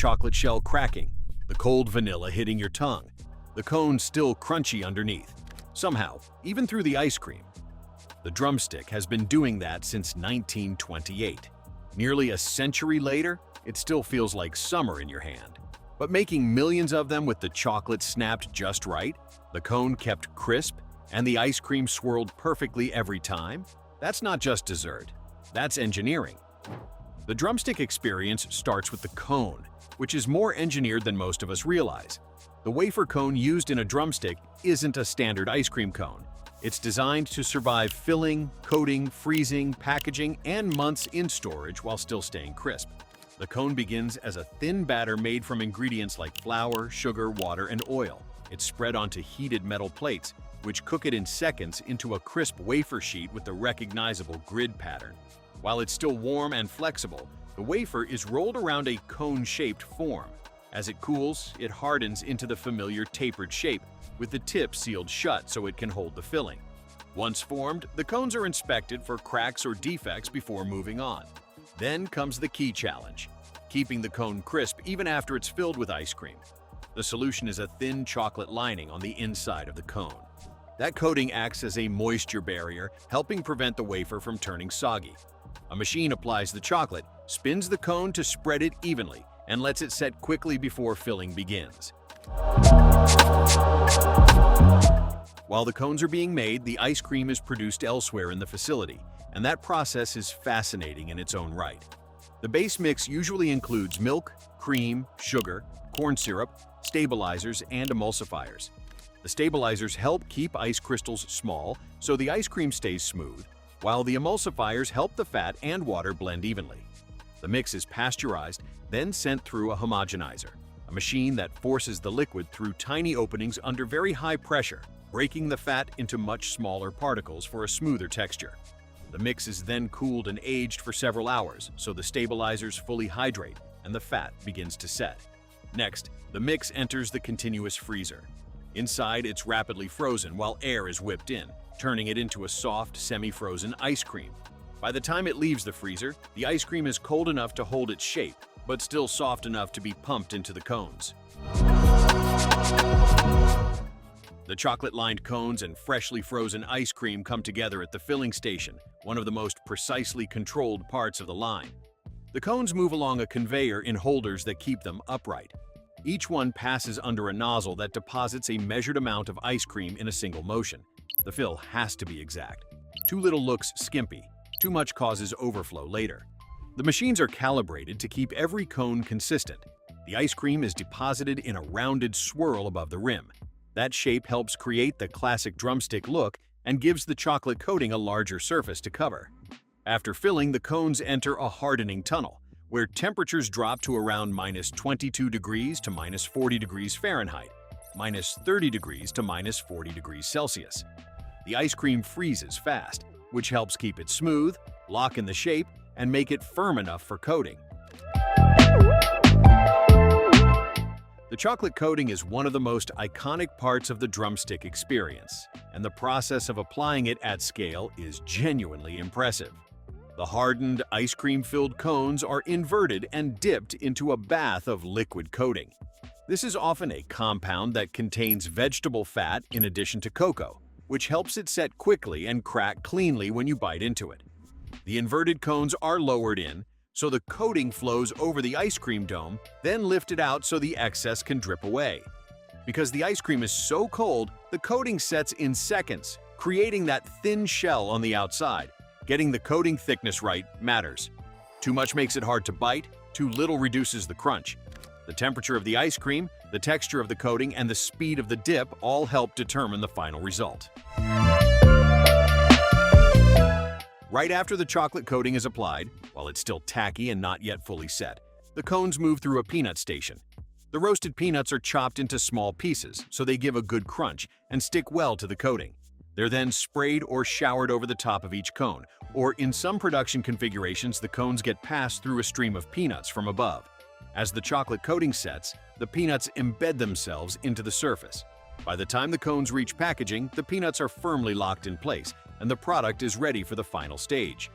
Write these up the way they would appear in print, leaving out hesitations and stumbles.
chocolate shell cracking, the cold vanilla hitting your tongue, the cone still crunchy underneath. Somehow, even through the ice cream. The Drumstick has been doing that since 1928. Nearly a century later, it still feels like summer in your hand. But making millions of them with the chocolate snapped just right, the cone kept crisp, and the ice cream swirled perfectly every time, that's not just dessert, that's engineering. The Drumstick experience starts with the cone, which is more engineered than most of us realize. The wafer cone used in a Drumstick isn't a standard ice cream cone. It's designed to survive filling, coating, freezing, packaging, and months in storage while still staying crisp. The cone begins as a thin batter made from ingredients like flour, sugar, water, and oil. It's spread onto heated metal plates, which cook it in seconds into a crisp wafer sheet with the recognizable grid pattern. While it's still warm and flexible, the wafer is rolled around a cone-shaped form. As it cools, it hardens into the familiar tapered shape, with the tip sealed shut so it can hold the filling. Once formed, the cones are inspected for cracks or defects before moving on. Then comes the key challenge, keeping the cone crisp even after it's filled with ice cream. The solution is a thin chocolate lining on the inside of the cone. That coating acts as a moisture barrier, helping prevent the wafer from turning soggy. A machine applies the chocolate, spins the cone to spread it evenly, and lets it set quickly before filling begins. While the cones are being made, the ice cream is produced elsewhere in the facility, and that process is fascinating in its own right. The base mix usually includes milk, cream, sugar, corn syrup, stabilizers, and emulsifiers. The stabilizers help keep ice crystals small so the ice cream stays smooth, while the emulsifiers help the fat and water blend evenly. The mix is pasteurized, then sent through a homogenizer, a machine that forces the liquid through tiny openings under very high pressure, breaking the fat into much smaller particles for a smoother texture. The mix is then cooled and aged for several hours so the stabilizers fully hydrate and the fat begins to set. Next, the mix enters the continuous freezer. Inside, it's rapidly frozen while air is whipped in, turning it into a soft, semi-frozen ice cream. By the time it leaves the freezer, the ice cream is cold enough to hold its shape, but still soft enough to be pumped into the cones. The chocolate-lined cones and freshly frozen ice cream come together at the filling station, one of the most precisely controlled parts of the line. The cones move along a conveyor in holders that keep them upright. Each one passes under a nozzle that deposits a measured amount of ice cream in a single motion. The fill has to be exact. Too little looks skimpy. Too much causes overflow later. The machines are calibrated to keep every cone consistent. The ice cream is deposited in a rounded swirl above the rim. That shape helps create the classic drumstick look and gives the chocolate coating a larger surface to cover. After filling, the cones enter a hardening tunnel, where temperatures drop to around -22 degrees to -40 degrees Fahrenheit, -30 degrees to -40 degrees Celsius. The ice cream freezes fast, which helps keep it smooth, lock in the shape, and make it firm enough for coating. The chocolate coating is one of the most iconic parts of the Drumstick experience, and the process of applying it at scale is genuinely impressive. The hardened, ice cream-filled cones are inverted and dipped into a bath of liquid coating. This is often a compound that contains vegetable fat in addition to cocoa, which helps it set quickly and crack cleanly when you bite into it. The inverted cones are lowered in, so the coating flows over the ice cream dome, then lifted out so the excess can drip away. Because the ice cream is so cold, the coating sets in seconds, creating that thin shell on the outside. Getting the coating thickness right matters. Too much makes it hard to bite, too little reduces the crunch. The temperature of the ice cream, the texture of the coating, and the speed of the dip all help determine the final result. Right after the chocolate coating is applied, while it's still tacky and not yet fully set, the cones move through a peanut station. The roasted peanuts are chopped into small pieces so they give a good crunch and stick well to the coating. They're then sprayed or showered over the top of each cone, or in some production configurations, the cones get passed through a stream of peanuts from above. As the chocolate coating sets, the peanuts embed themselves into the surface. By the time the cones reach packaging, the peanuts are firmly locked in place, and the product is ready for the final stage.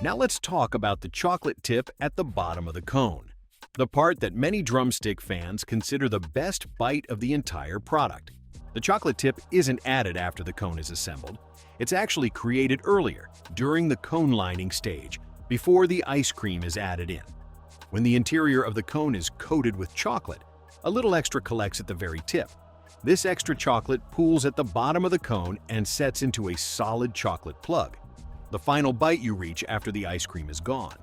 Now let's talk about the chocolate tip at the bottom of the cone, the part that many drumstick fans consider the best bite of the entire product. The chocolate tip isn't added after the cone is assembled. It's actually created earlier, during the cone lining stage, before the ice cream is added in. When the interior of the cone is coated with chocolate, a little extra collects at the very tip. This extra chocolate pools at the bottom of the cone and sets into a solid chocolate plug, the final bite you reach after the ice cream is gone.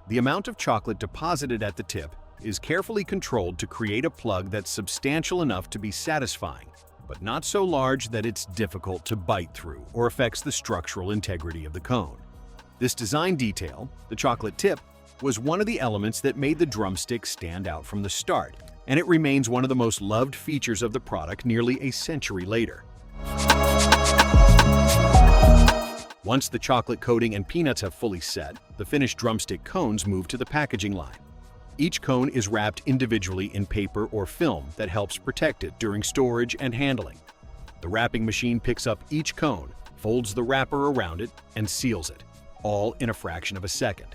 The amount of chocolate deposited at the tip is carefully controlled to create a plug that's substantial enough to be satisfying, but not so large that it's difficult to bite through or affects the structural integrity of the cone. This design detail, the chocolate tip, was one of the elements that made the drumstick stand out from the start, and it remains one of the most loved features of the product nearly a century later. Once the chocolate coating and peanuts have fully set, the finished drumstick cones move to the packaging line. Each cone is wrapped individually in paper or film that helps protect it during storage and handling. The wrapping machine picks up each cone, folds the wrapper around it, and seals it, all in a fraction of a second.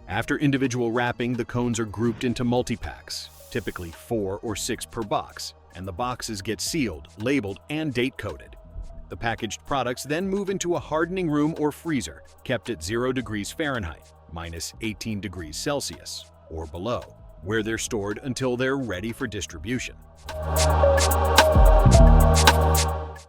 After individual wrapping, the cones are grouped into multi-packs, typically 4 or 6 per box, and the boxes get sealed, labeled, and date-coded. The packaged products then move into a hardening room or freezer, kept at 0 degrees Fahrenheit, minus 18 degrees Celsius, or below, where they're stored until they're ready for distribution.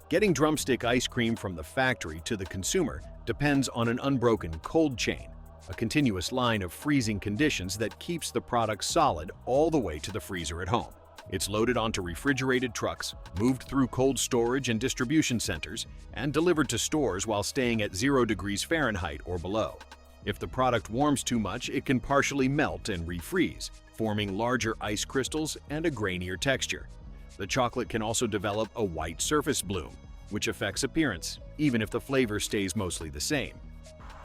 Getting drumstick ice cream from the factory to the consumer depends on an unbroken cold chain, a continuous line of freezing conditions that keeps the product solid all the way to the freezer at home. It's loaded onto refrigerated trucks, moved through cold storage and distribution centers, and delivered to stores while staying at 0 degrees Fahrenheit or below. If the product warms too much, it can partially melt and refreeze, forming larger ice crystals and a grainier texture. The chocolate can also develop a white surface bloom, which affects appearance, even if the flavor stays mostly the same.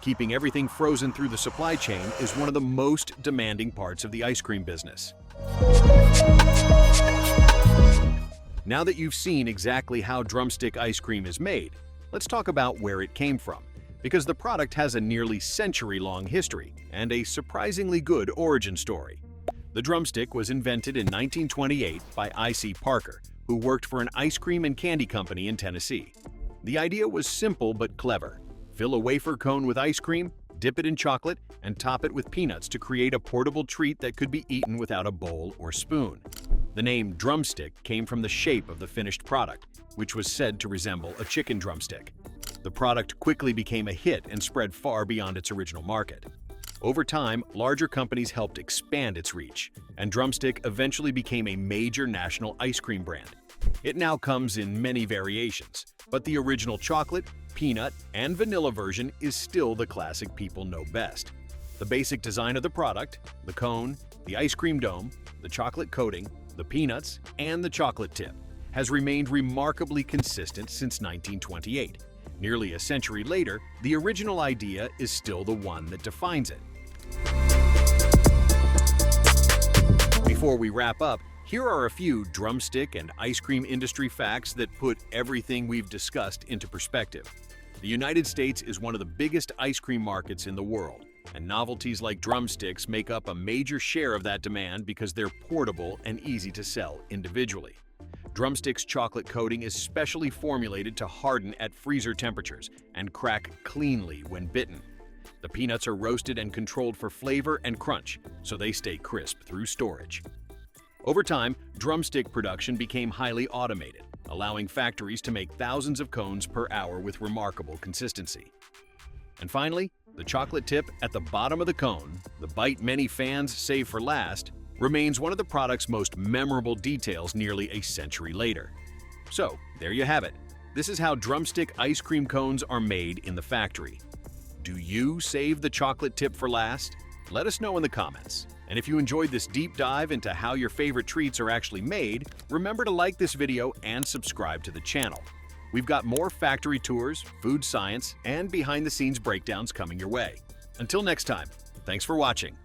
Keeping everything frozen through the supply chain is one of the most demanding parts of the ice cream business. Now that you've seen exactly how drumstick ice cream is made, let's talk about where it came from, because the product has a nearly century-long history and a surprisingly good origin story. The drumstick was invented in 1928 by I.C. Parker, who worked for an ice cream and candy company in Tennessee. The idea was simple but clever. Fill a wafer cone with ice cream, dip it in chocolate, and top it with peanuts to create a portable treat that could be eaten without a bowl or spoon. The name drumstick came from the shape of the finished product, which was said to resemble a chicken drumstick. The product quickly became a hit and spread far beyond its original market. Over time, larger companies helped expand its reach, and Drumstick eventually became a major national ice cream brand. It now comes in many variations, but the original chocolate, peanut, and vanilla version is still the classic people know best. The basic design of the product, the cone, the ice cream dome, the chocolate coating, the peanuts, and the chocolate tip, has remained remarkably consistent since 1928. Nearly a century later, the original idea is still the one that defines it. Before we wrap up, here are a few drumstick and ice cream industry facts that put everything we've discussed into perspective. The United States is one of the biggest ice cream markets in the world, and novelties like drumsticks make up a major share of that demand because they're portable and easy to sell individually. Drumstick's chocolate coating is specially formulated to harden at freezer temperatures and crack cleanly when bitten. The peanuts are roasted and controlled for flavor and crunch, so they stay crisp through storage. Over time, drumstick production became highly automated, allowing factories to make thousands of cones per hour with remarkable consistency. And finally, the chocolate tip at the bottom of the cone, the bite many fans save for last, remains one of the product's most memorable details nearly a century later. So, there you have it. This is how drumstick ice cream cones are made in the factory. Do you save the chocolate tip for last? Let us know in the comments. And if you enjoyed this deep dive into how your favorite treats are actually made, remember to like this video and subscribe to the channel. We've got more factory tours, food science, and behind-the-scenes breakdowns coming your way. Until next time, thanks for watching.